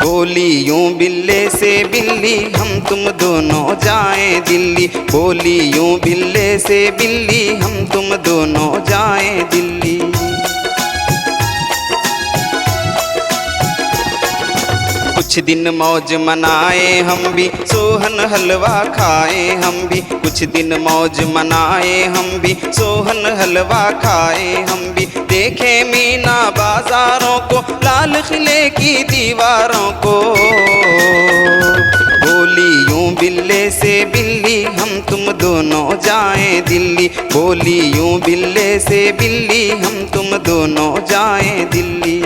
बोली यूं बिल्ले से बिल्ली हम तुम दोनों जाएं दिल्ली। बोली यूं बिल्ले से बिल्ली हम तुम दोनों जाएं दिल्ली। कुछ दिन मौज मनाए हम भी, सोहन हलवा खाए हम भी। कुछ दिन मौज मनाए हम भी, सोहन हलवा खाए हम भी। देखे मीना बाजारों को, लाल किले की दीवारों को। बोली यूं बिल्ले से बिल्ली हम तुम दोनों जाएं दिल्ली। बोली यूं बिल्ले से बिल्ली हम तुम दोनों जाएं दिल्ली।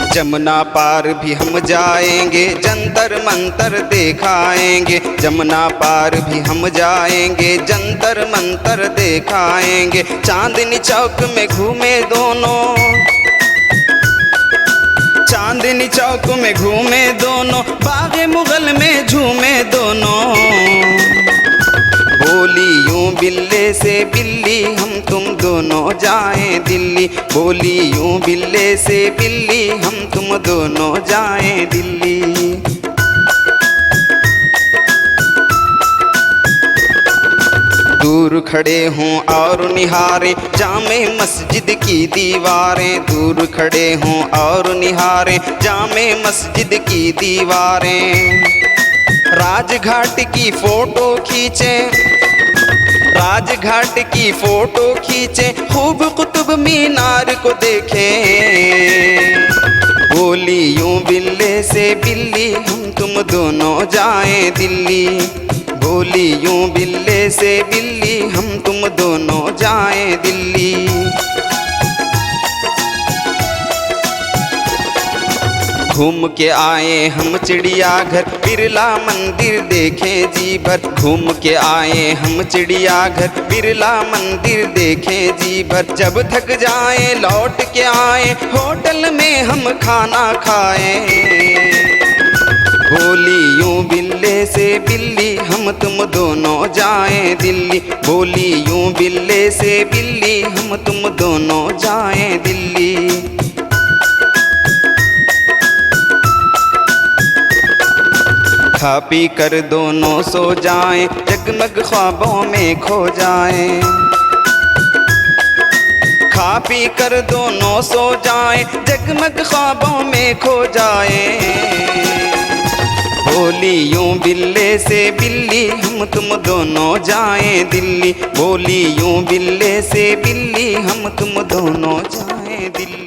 जमुना पार भी हम जाएंगे, जंतर मंतर दिखाएंगे। जमुना पार भी हम जाएंगे, जंतर मंतर दिखाएंगे। चांदनी चौक में घूमे दोनों, चांदनी चौक में घूमे दोनों। बागे मुगल में झूमे दोनों। बोली यूं बिल्ले से बिल्ली हम तुम दोनों जाएं दिल्ली। बोली यूं बिल्ले से बिल्ली हम तुम दोनों जाएं दिल्ली। दूर खड़े हों और निहारें जामे मस्जिद की दीवारें। दूर खड़े हों और निहारें जामे मस्जिद की दीवारें। राजघाट की फोटो खींचें, राजघाट की फोटो खींचे। खूब कुतुब मीनार को देखें। बोली यूं बिल्ले से बिल्ली हम तुम दोनों जाएं दिल्ली। बोली यूं बिल्ले से बिल्ली हम तुम दोनों जाएं दिल्ली। घूम के आए हम चिड़ियाघर, बिरला मंदिर देखें जी भर। घूम के आए हम चिड़ियाघर, बिरला मंदिर देखें जी भर। जब थक जाए लौट के आए, होटल में हम खाना खाएं। बोली यूं बिल्ले से बिल्ली हम तुम दोनों जाएं दिल्ली। बोली यूं बिल्ले से बिल्ली हम तुम दोनों जाएं दिल्ली। खा पी कर दोनों सो जाएं, जगमग ख्वाबों में खो जाएं। खा पी कर दोनों सो जाएं, जगमग ख्वाबों में खो जाएं। बोली यूं बिल्ले से बिल्ली हम तुम दोनों जाएं दिल्ली। बोली यूं बिल्ले से बिल्ली हम तुम दोनों जाएं दिल्ली।